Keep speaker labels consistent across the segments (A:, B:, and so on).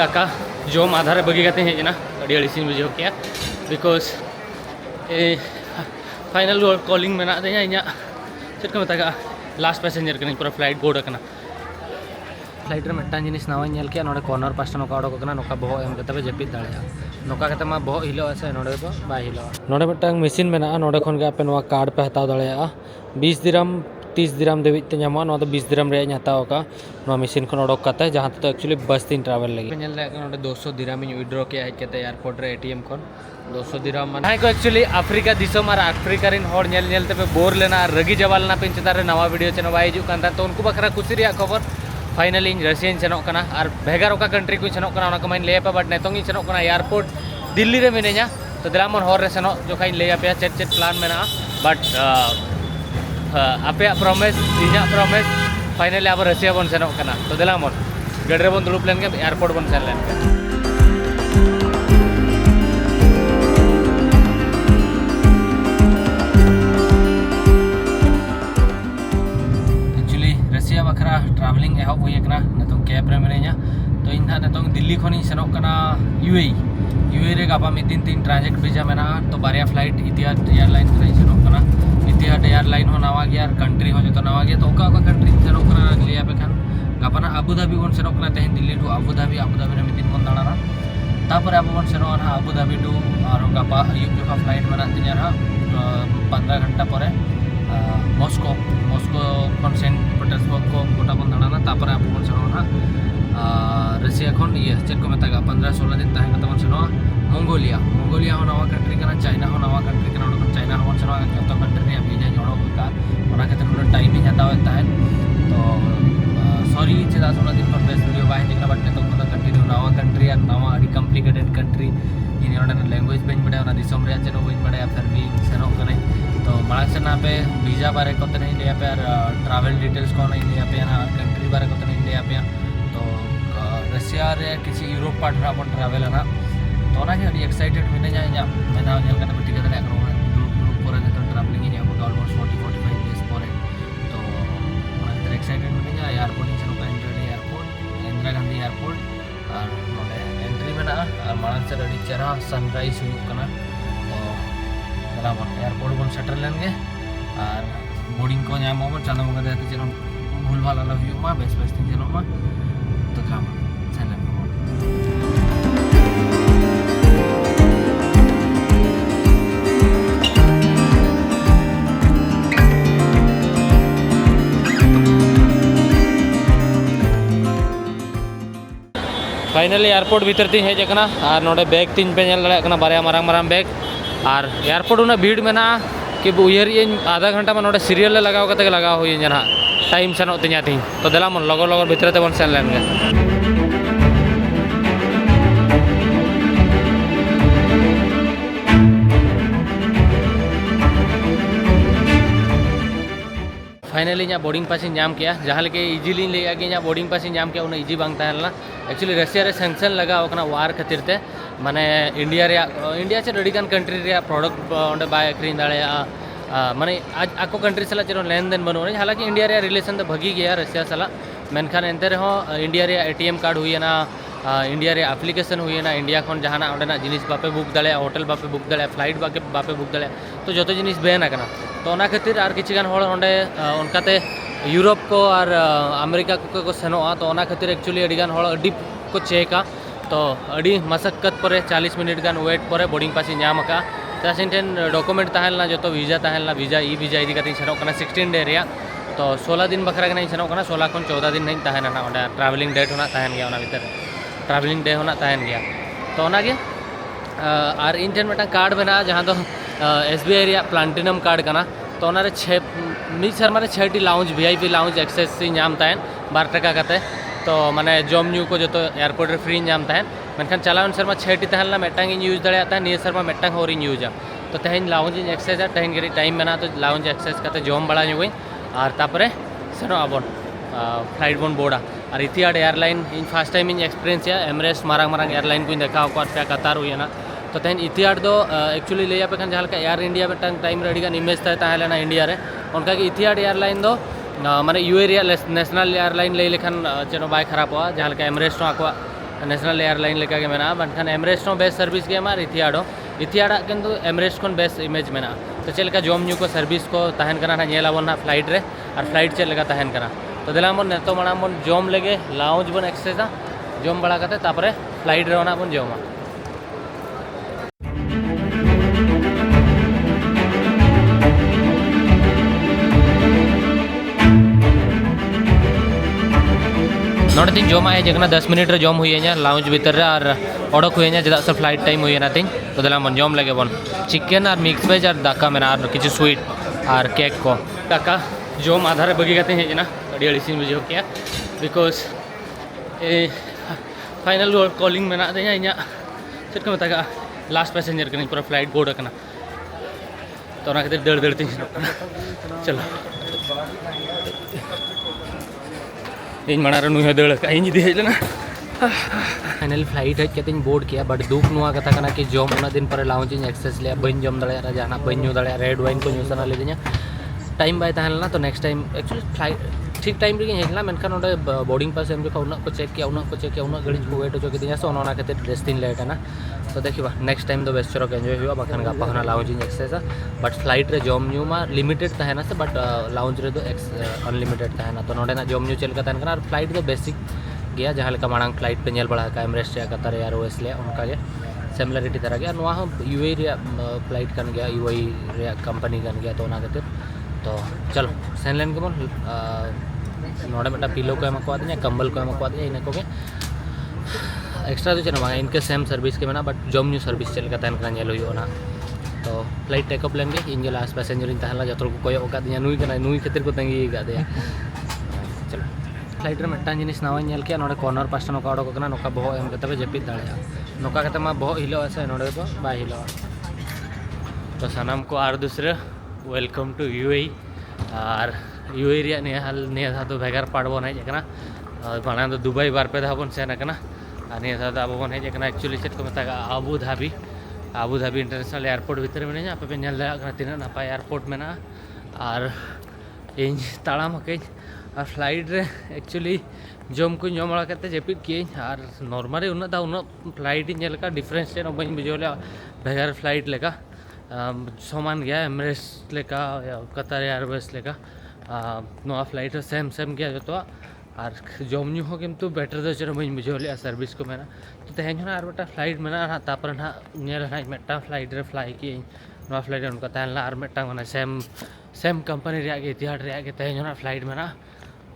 A: दाका जम आधारे बगी करते हेजना अड़ी अड़ीसी बुझे किया बिकॉज फाइनल कॉलिंग में इन चेक को मत लास्ट पैसेंजर कहीं पूरा फ्लाइट बोर्ड करना फ्लाइट रे मिट्टान जिनिस नावा नेल किया नोडे कॉर्नर पास्टा नोका ओडोकना नोका बहो एम कते पे जपित दाड़िया नोका कते मा बहो हिलो से नोडे तो बाय हिलो नोडे मिट्टान मशीन मेना नोडे खन के आपे नोवा कार्ड पे हताव दाड़िया 20 दिरहम 30 दिरहम देवी ते ᱧᱟᱢᱚᱜᱼᱟ ᱱᱚᱣᱟ ᱫᱚ 20 दिरहम ᱨᱮᱭᱟᱜ ᱦᱟᱛᱟᱣ ᱟᱠᱟ ᱱᱚᱣᱟ ᱢᱮᱥᱤᱱ ᱠᱷᱚᱱ ᱚᱰᱚᱠ ᱠᱟᱛᱮ ᱡᱟᱦᱟᱸ ᱛᱮᱫᱚ एक्चुअली बस तीन ट्रैवल लगी ᱧᱮᱞ ᱫᱟᱲᱮᱭᱟᱜ ᱠᱟᱱᱟ ᱱᱚᱰᱮ 200 दिरहम ᱤᱧ ᱩᱭᱰᱨᱚ ᱠᱮᱭᱟ ᱦᱮᱡ ᱠᱟᱛᱮ एयरपोर्ट रे एटीएम ᱠᱷᱚᱱ 200 दिरहम माने को एक्चुअली अफ्रीका दिसम और अफ्रीका रिन हॉर नेल नेल ते बोर लेना रगी जवाल ना पिन चेतार रे नवा वीडियो चेनो बाय हिजुक कान तो उनको बखरा खुशी रिया खबर फाइनली रशियन सेनोक कना और भेगार ओका कंट्री को सेनोक कना ओना को माइन लेया पे बट नेतोंग इ सेनोक कना एयरपोर्ट दिल्ली रे मिने냐 तो दिलामन हॉर रे सेनो जो खाइन लेया पे चेट चेट प्लान मेना बट आपे प्रॉमिस इना प्रॉमिस फाइनली अब रशिया बन सेनोक कना तो दिलामन गडरे बन दुड़ुप लेन के एयरपोर्ट बन सेन लेन के एक्चुअली रशिया बखरा ट्रैवलिंग एहब हुई कना नतों कैब रे मिने냐 तो इन नतों दिल्ली खनि सेनोक कना यूएई रे गापा में तीन ट्रांजिट वीजा मेना तो बारिया फ्लाइट इतिहाद एयरलाइन से सेनोक कना इतिहाद एयरलाइन हो नवा गया कंट्री हो जो नवा गया तो ओका कंट्री सेनोक कना लिया पे खान गापाना अबुधाबी बन सेनोक कना तेहन दिल्ली टू अबुधाबी रे मितिन बन दाना तापर अब बन सेनो ना अबुधाबी टू और गापा अयुब जो फ्लाइट मेना तिना ना 15 घंटा पर मॉस्को खन सेंट पीटर्सबर्ग को गोटा बन दाना तापर अब बन सेनो ना रशिया खन ये चेक को मता 15-16 दिन ताहे कता बन सेनो मंगोलिया हो नवा कंट्री कना चाइना हो नवा कंट्री कना चाइना हो सेनो जतो कंट्री रे वीजा जोड़ो का ओना खातिर थोड़ा टाइम ही हताव ताहे तो सॉरी चेदा 16 दिन पर बेस्ट वीडियो बाहे देखना बट तो कंटिन्यू नवा कंट्री और नवा अड़ी कॉम्प्लिकेटेड कंट्री इन ओना लैंग्वेज बेन बडे ओना दिसम रे चेनो बेन बडे फिर भी सेनो कने तो माला से ना पे वीजा बारे को नहीं लिया पे और ट्रैवल डिटेल्स को नहीं लिया पे ना कंट्री बारे को नहीं लिया पे तो रशिया रे किसी यूरोप पार्ट रा अपन ट्रैवल है ना तो ना अड़ी एक्साइटेड मिने जा मेना नेल कने बिटिक दे ना ग्रुप पर तो ट्रैवलिंग इन अब ऑलमोस्ट 40-45 डेज पर तो ओना इधर एक्साइटेड मिने जा एयरपोर्ट इन चलो entry airport Indira Gandhi airport और नोडे एंट्री मेना और माला से अड़ी चेहरा सनराइज हुई कना तो दलामन एयरपोर्ट बन सेटल लेन गे और बोर्डिंग को नाम ओवर चांदा मंगा देते चलो भूल भाल अलग हुई मा बेस बेस चलो मा तो दलामन सेलन फाइनली एयरपोर्ट भीतर तीन हेजना और नोडे बैग तीन पे नेल दाड़ा बारे मारांग बैग और एयरपोर्ट उना भीड़ में कि उयर आधा घंटा में नोडे सीरियल लगाव कते लगाव हुई ना टाइम सेनो तिना तीन तो दिला मन लगो भीतर ते बन सेन लेन गे फाइनली इन बोर्डिंग पास नाम किया जहाँ लेके इजीली लिया कि बोर्डिंग पास नाम किया इजी बांग तहलना एक्चुअली रशिया रे सैंक्शन लगा वार खातिर ते माने इंडिया से अड़ीगान कंट्री रे प्रोडक्ट ओंडे बाय अखरीन दाड़े माने आज आको कंट्री सला चलो लेन देन बनो हालांकि इंडिया रे रिलेशन तो भगी गया रशिया सला मेनखान एंते रहो इंडिया रे एटीएम कार्ड हुई ना इंडिया रे एप्लीकेशन हुई ना इंडिया खन जहाना ओंडेना जिनिस बापे बुक दाड़े होटल बापे बुक दाड़े फ्लाइट बापे बुक दाड़े तो जो जिनिस बैन आकना तो ओना खातिर आर किछिगान होड़ ओंडे उनकाते यूरोप को और अमेरिका को सेनोआ तो ओना खातिर एक्चुअली अड़ीगान होड़ अड़ी को चेका तो अड़ी मशक्कत पर 40 मिनट गान वेट पर बोर्डिंग पास नाम का चासिन ठेन डॉक्यूमेंट तहलना जो तो वीजा तहलना वीजा इदी कते सेनोक कना 16 डे रिया तो 16 दिन बखरा के सेनोक कना 16 खन 14 दिन नहीं तहना ना ओंडे ट्रैवलिंग डेट होना तहन गया ओना भीतर ट्रैवलिंग डे होना तहन गया तो ओना गे और इन ठेन मेटा कार्ड बना जहाँ तो SBI रिया प्लाटिनम कार्ड कना तो ओना रे 6 शर्मा रे 6 T lounge VIP lounge access नाम तहन 12 टका कते तो माने जम न्यू को जो तो एयरपोर्ट रे फ्री नाम तहन मेनखान चलावन शर्मा 6 टी तहलना मेटांग इन यूज दाड़ा निये शर्मा मेटांग और इन यूज तो तहन लाउंज एक्सेस तहन गे टाइम मेना तो लाउंज एक्सेस कते जम बड़ा नुई और तापरे सेनो आबन फ्लाइट बन बोर्डा और Etihad airline in first time in experience एमरेस मारांग एयरलाइन को देखा पे कतार हुई तो तहन इतिहाद दो एक्चुअली लैया पे जहाँ एयर इंडिया में टाइम रे अड़ीगान इमेज तहलेना इंडिया रे उनका इतिहाद एयरलाइन दो माने यूए नेशनल एयरलाइन लई लेखान चेनो बाय खराब जहाँ एमरेस आको नेशनल एयरलाइन लेका के मेना बनखान एमरेस्ट हो बेस्ट सर्विस के मार इथियाड़ा किंतु एमरेस्ट खन बेस्ट इमेज मेना तो चल का जॉम न्यू को सर्विस को तहन कना ना नेलाबन ना फ्लाइट रे और फ्लाइट चल लगा तहन कना तो दिला मन नेतो माना मन जॉम लेगे लाउंज बन एक्सेसा जॉम बड़ा कते तापरे फ्लाइट रे ओना बन जॉमा नोड़े तीन जमा है जगना 10 मिनट रे जॉम हुई है लाउंज भीतर रे और ओडक हुई है चदा से फ्लाइट टाइम हुई है ना तीन तो दिला मन जॉम लगे बन चिकन और मिक्स वेज और दाका मेना और किछु स्वीट और केक को दाका जॉम आधार बगी गते हैं ना अड़ी अड़ीसी बुझो किया बिकॉज ए फाइनल कॉलिंग मेना दे इना चेक को मता लास्ट पैसेंजर कनी पूरा फ्लाइट बोर्ड कना तो ना खातिर दड़ तीन चलो इन मना नु दड़ का इन दी हेजना फाइनल फ्लाइट हज के बोर्ड किया बट दुख नुआ कथा कना कि जॉम उना दिन पर लाउंज एक्सेस ले बन जॉम दड़े जाना बन न्यू दड़े रेड वाइन को न्यूसना ले दिया टाइम बाय तहलना तो नेक्स्ट टाइम एक्चुअली फ्लाइट ठीक टाइम रे हेजना मेनखान ओडे बोर्डिंग पास एम जो को चेक किया गड़ी को वेट हो के सो ओना खातिर ड्रेस दिन लेट है ना तो देखिबा नेक्स्ट टाइम तो बेस्ट चरक एंजॉय हुआ बाखान गापा हना लाउंज एक्सेस बट फ्लाइट रे जॉम न्यू मा लिमिटेड तहना से बट लाउंज रे तो अनलिमिटेड तहना तो नोडे ना जॉम न्यू चल का तहन और फ्लाइट तो बेसिक गया जहाँ लेका मांग फ्लाइट पे बड़ा का एमरेस्ट या कतर एयरवेज ले उनका के सिमिलरिटी तरह गया नुआ यूएई रे फ्लाइट कन गया यूएई रे कंपनी कन गया तो ओना खातिर तो चलो सेन लेन के बन नोड़े मेटा पिलो को एमा को दिया कंबल को एमा को दिया इने को के एक्स्ट्रा तो चना इनके सेम सर्विस के मेना बट जॉम न्यू सर्विस चल का तहन कना जेल हुई ना तो फ्लाइट टेकअप लेंगे इन जो लास्ट पैसेंजर इन तहला जतरो को कोयो का दिया नुई खातिर को तंगी का दिया चलो फ्लाइट रे मेटा जिनिस नावा नेल के नोड़े कॉर्नर पास्टा नोका ओडो कना नोका बहो एम कते जेपित दाड़े नोका कते मा बहो हिलो ऐसे नोड़े तो बा हिलो तो सनम को आर दूसरे वेलकम टू यूएई और यूएई रे ने तो भेगार पाड़बो नहीं जकना माना तो दुबई बार पे धाबन सेन कना आने दादा अब बन हेजना एक्चुअली चेक को मता आबू धाबी इंटरनेशनल एयरपोर्ट भीतर में आप पे नेल तीन नपाय एयरपोर्ट में और इन ताड़ाम हकई और फ्लाइट रे एक्चुअली जम को जम बड़ा करते जेपिद किए और नॉर्मली उन फ्लाइट इन का डिफरेंस चेन बी बुझे भेगार फ्लाइट लेका समान गया एमरेस्ट लेका कतर एयरवेज लेका नवा फ्लाइट सेम गया जो और जॉम न्यू हो किंतु बेटर दो चलो बी बुझे सर्विस को मेना तो तेहन और बेटा फ्लाइट मेना तापर ना मेटा फ्लाइट रे फ्लाई किए नवा फ्लाइट उनका तहला और मेटा माने सेम कंपनी रे के इतिहाड रे के तेहन फ्लाइट मेना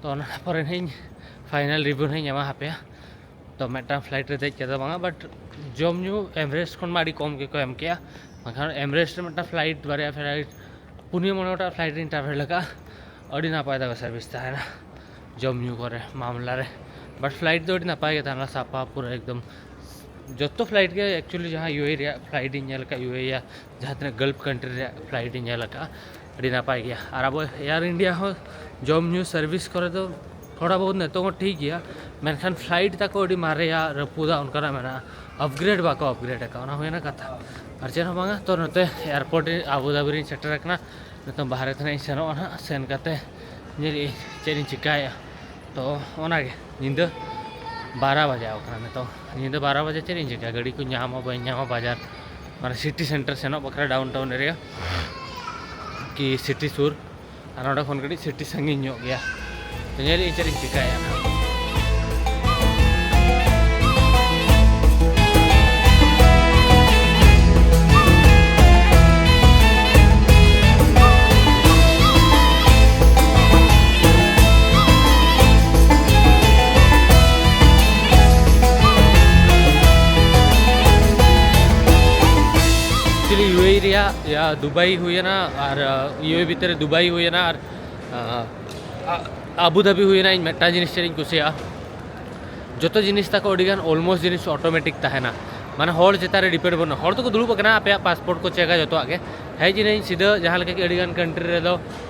A: तो पर फाइनल रिव्यू नहीं एमा हापे तो मेटा फ्लाइट रे देख के बांगा बट जॉम न्यू एमरेस्ट खन माड़ी कम के को एम किया बाखान एमरेस्ट मेटा फ्लाइट बारे फ्लाइट पुनिया मनोटा फ्लाइट रे ट्रैवल लगा अड़ी ना पाए दा सर्विस था है ना जॉम न्यू करे मामला रे बट फ्लाइट तो ना पाए था सापा पूरा एकदम जो तो फ्लाइट के एक्चुअली जहाँ यूएई रे फ्लाइट इन का यूएई या जहाँ तीन गल्फ कंट्री रे फ्लाइट इन का अड़ी ना पाए गया और अब एयर इंडिया हो जॉम न्यू सर्विस करे तो थोड़ा बहुत नहीं तो ठीक गया मेनखान फ्लाइट तक अड़ी मारे या रपूदा उनका मेना अपग्रेड बाको अपग्रेड का हुए ना कथा और चेन बांगा तो नते एयरपोर्ट आबू धाबी सेटर तो बाहर थे सेनों सेन करते चेन चिकाया तो नींद 12 बजे तो नींद 12 बजे चेन चिका गाड़ी को नामा बना बाजार मैं सिटी सेंटर सेनों बखरा डाउन टाउन एरिया कि सिटी सुर और ना गड़ी सिटी संगी गया तो चेन चिकाया यूएई या दुबई हुई ना और यूएई भीतर दुबई हुई ना और आबू धाबी हुई ना इन मेटा जिनिस चेन कुसिया जो जिनिस तक अड़ीगान अलमोस्ट जिनिस ऑटोमेटिक तहना माने हर चेतान डिपेंड बना हर तो दुड़ूब आपे पासपोर्ट को चेका जो के हेज नहीं सीधा जहाँ अड़ीगान कंट्री रे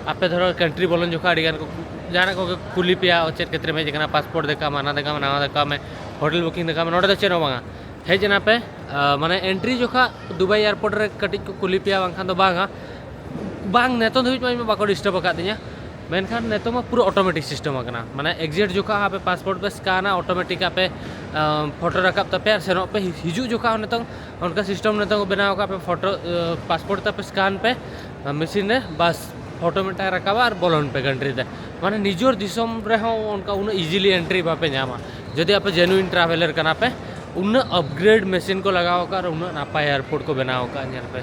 A: आपे धरो कंट्री बोलन जो अड़ीगान को जहाँ को कुली पे चेक क्षेत्र में हेजना पासपोर्ट देखा माना देखा नवा देखा में होटल बुकिंग देखा नोड़े तो चेनो बांगा हेजना पे माने एंट्री जोखा दुबई एयरपोर्ट रे कटिज को कुली पे बांखान तो बांगा बांग नेतो धुज में बाको डिस्टर्ब अकादिया मेनखान नितों पूरा ऑटोमेटिक सिस्टम माने एग्जिट जोखा आप पासपोर्ट पे स्कैन ऑटोमेटिक आप फोटो रखा तपे और सेनों पे हिजू जोखा नितों उनका सिस्टम नितों बनाव का पे फोटो पासपोर्ट तप स्कैन पे मशीन रे बस फोटो मिटा रखा और बोलन पे कंट्री दे माने निजोर दिसम रे हो उनका उन इजीली एंट्री बापे नामा जदि आप जेन्युइन ट्रैवलर कना पे उन अपग्रेड मशीन को लगाव का उन नापाय एयरपोर्ट को बनाव का नेल पे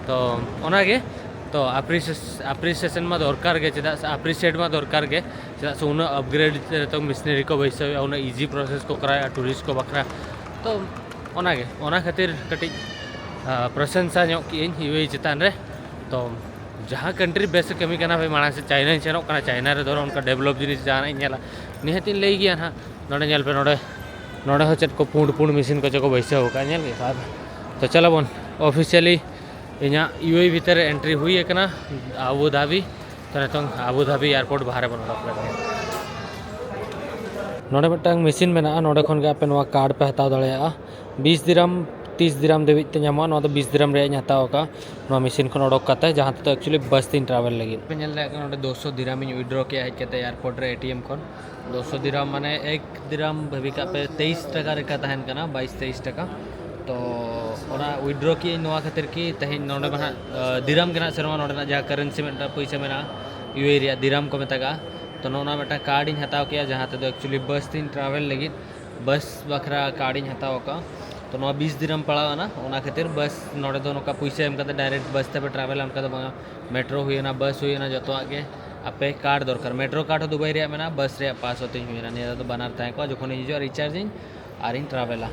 A: तो ओनागे तो अप्रिसिएशन में दरकार के चेदा अप्रिसिएट में दरकार के चेदा से उन अपग्रेड तो मिशनरी को वैसे उन इजी प्रोसेस को कराया टूरिस्ट को बखरा तो ओनागे ओना खातिर कटी प्रशंसा ᱧᱚᱜ ᱠᱤᱭᱟᱹᱧ यूएई चेतान रे तो जहाँ कंट्री बेस कमी करना भाई माना से चाइना सेनों चाइना रे धरो उनका डेवलप जिनिस जहाँ नेला निहती लई गया ना नोडे नेल पे नोडे नोडे हो चेत को पुंड पुंड मशीन को चको वैसे होगा नेल के तो चलो बन ऑफिशियली इना यूएई भीतर एंट्री हुई है ना आबू धाबी तो नितों आबू धाबी एयरपोर्ट बाहर बन नोडे मिटांग मशीन मेना नोडे खन के आपे नोवा कार्ड पे हताव दाड़ेया 20 दिरहम 30 दिरहम देवी ते ᱧᱟᱢᱚᱜᱼᱟ ᱱᱚᱣᱟ ᱫᱚ 20 दिरहम रे हताव का नोवा मशीन खन ओडोक काते जहां तो एक्चुअली बस तीन ट्रैवल लगी पे नेल ले नोडे 200 दिरहम इन विड्रॉ किया है केते एयरपोर्ट रे एटीएम खन 200 दिरहम माने 1 दिरहम भाभी का पे 23 टका रे का तहन कना 22 23 टका तो ओना विड्रॉ की नोवा खातिर की तहिन नोडे बना दिरहम के ना सेरवा नोडे ना जहां करेंसी में पैसा मेना यूएई रे दिरहम को मेतागा तो नोना मेटा कार्ड इन हताव किया जहां तो एक्चुअली बस तीन ट्रैवल लगी बस बखरा कार्ड इन हताव का तो 20 दिरहम पड़ा ना ओना खातिर बस नोडे दो नोका पैसा एम करते डायरेक्ट बस ते ट्रैवल एम करते मेट्रो हुई ना बस हुई ना जो आगे आपे कार्ड दरकार मेट्रो कार्ड दुबई रे मेना बस रे पास होते हुई ना निया तो बनार ताए को जखन हिजो रिचार्जिंग आर इन ट्रैवल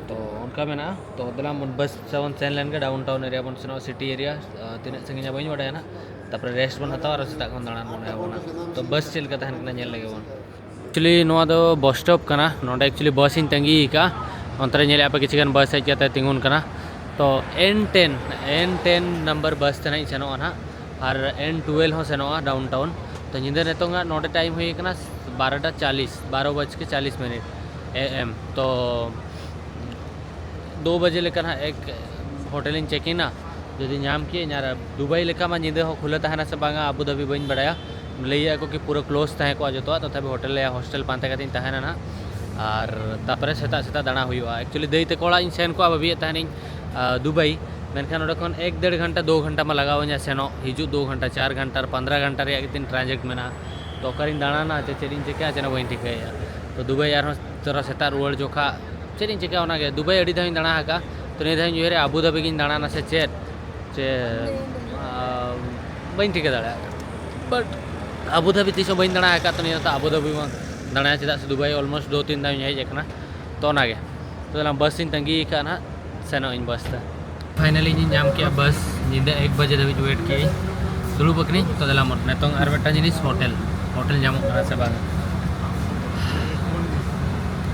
A: तो उनका मेना तो दला बस सेवन सेन लेन के डाउन टाउन एरिया बन सेनो सिटी एरिया तीन संगिया बइन बड़ा ना तापर रेस्ट बन हताव और सेता खन दाणा मोने बना तो बस चल का तहन कना नेल लगे बन एक्चुअली नोवा दो बस स्टॉप कना नोडे एक्चुअली बस इन तंगी का अंतरे नेले आप किसी बस हज करते तिंगुन कना तो N10 नंबर बस तेना सेनोआ ना और N12 हो सेनोआ डाउन टाउन तो निंदे नितोंगा नोडे टाइम हुई कना 12:40 AM तो 2 बजे लेकर एक होटल इन चेक इन ना जदि नाम किए यार दुबई लेका मा निंदे हो खुले तहना से बांगा आबू धाबी बइन बड़ाया लैया को कि पूरा क्लोज तहे को जो तो तभी होटल या हॉस्टल पांते कतिन तहना ना और तापरे सेता सेता दाणा हुआ एक्चुअली दैते कोड़ा इन सेन को अभी तहनी दुबई मेनखान ओडे खन 1-1.5 घंटा 2 घंटा में लगावኛ सेनो हिजू 2 घंटा 4 घंटा 15 घंटा रे दिन ट्रांजेक्ट में ना तो करिन दाणा ना चेरिन चिका चेना बइन ठिकाया तो दुबई यार तोरा सेता रुवाड़ जोखा चेरिन चिका ओना गे दुबई अडी धाइन दाणा हाका तो ने धाइन जुरे आबू धाबी गिन दाणा ना से चेट चे बइन ठिका दाड़ा बट आबू धाबी तीसो बइन दाणा हाका तो ने आबू धाबी में दाणा चेदा से दुबई ऑलमोस्ट 2-3 दाव हेज एकना तो नागे तो बस इन तंगी का ना सेनो इन बस फाइनली नाम किया बस निंदा 1 बजे धाबी वेट किए दुलू बकनी तो दला मन नितों और बेटा जिनिस होटल नामो कना से बाग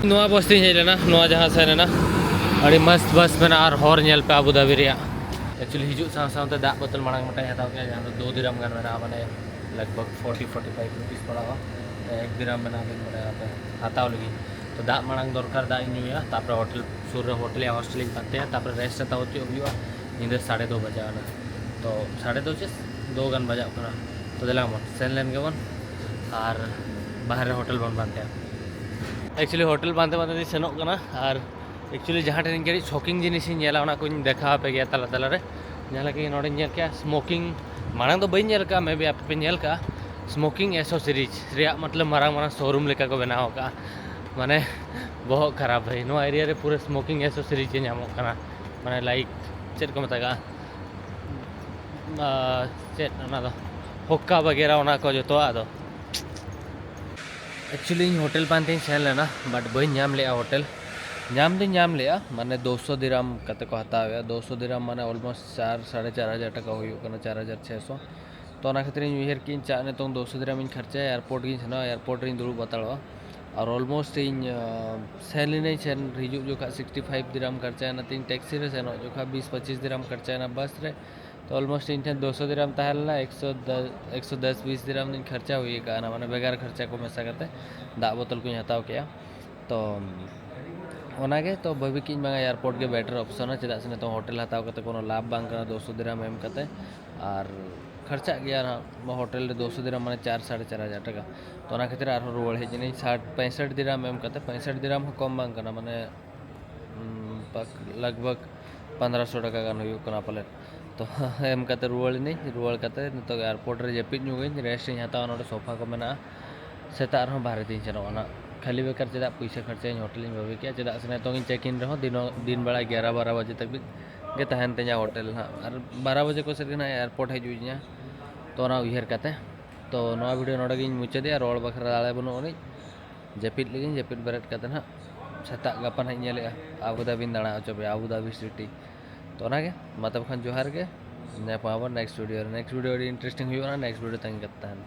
A: नोआ बस तीन हेजना नोआ जहां से ना अड़ी मस्त बस में और हॉर नेल पे आबू धाबी रिया एक्चुअली हिजू साथ दा बोतल मांग मटा हताव के जहां 2 दिरहम गान में माने लगभग 40-45 रुपीस पड़ा 1 दिरहम में हताव लगी तो दा मांग दरकार दा इन तापर होटल सुर होटल या हॉस्टल पाते तापर रेस्ट हताव हुआ निंदा 2:30 बजे तो 2:30 2 गान बजा तो दिला मन सेन लेन के बन और बाहर होटल बन पाते एक्चुअली होटल बांधते बांधते सेनों कना और एक्चुअली जहाँ टेन कड़ी शॉकिंग जिनिस नेला को देखा पे गया तला तला रे जहाँ कि नोडे नेल क्या स्मोकिंग मांग तो बी नेल का मे भी आप पे नेल का स्मोकिंग एसोसीरीज रे मतलब मारांग मारांग शोरूम लेका को बनाव का माने बहुत खराब है नो एरिया रे पूरे स्मोकिंग एसोसीरीज नामो कना माने लाइक चेक को मतागा चेक ना दो हुक्का वगैरह ओना को जो तो आदो एक्चुअली होटल पानते सेन लेना बट बी नाम ले होटल नाम दिन नाम लिया माने 200 दिरहम कते को हतावे 200 दिरहम माने ऑलमोस्ट 4-4.5 हज़ार टका हुई 4,600 तो ना खातिर उहर कि चाने तो 200 दिरहम इन खर्चा एयरपोर्ट गिन सेना एयरपोर्ट रे दुड़ू बताड़ो और ऑलमोस्ट इन सेन लेने सेन हिजू जोखा 65 दिरहम खर्चा ना तीन टैक्सी रे सेनो जोखा 20-25 दिरहम खर्चा ना बस रे तो ऑलमोस्ट इन 200 दिरहम ताहलना 110-120 दिरहम दिन खर्चा हुई का ना माने बेगार खर्चा को मेसा करते दा बोतल को हताव किया तो ओनागे तो भाभी कि एयरपोर्ट के बेटर ऑप्शन है चेदा से तो होटल हताव करते कोनो लाभ बांग 200 दिरहम एम करते और खर्चा गया ना होटल 200 दिराम माने 4-4.5 टका तो खातिर रुआड़ हजनी 65 दिराम एम कते 65 दिराम कम बांग कना माने लगभग 1500 टका गान हुई कना पाले तो एम कते रुआड़ कते नितो एयरपोर्ट रे जपिद नुगई रेस्ट हताव नोडे सोफा को मेना सेता रहो बाहर दिन चलोना खाली बेकार चेदा पैसा खर्चा होटल भावी क्या चेदा से तो चेक इन रहो दिन बेला 11-12 बजे तक गे तहन तेजा होटल हाँ और 12 बजे को सर एयरपोर्ट हजूँ तो उहर कते तो वीडियो नोड़े मुचादे रोड़ बखरा दाड़े बनूनी जपिद लगी जपिद बेरेद कते ना सेता गापा नाले आबुधाबी दाड़ा होचो आबुधाबी सिटी तो मतलब खान जोहार के next video interesting next video तंगी करते हैं।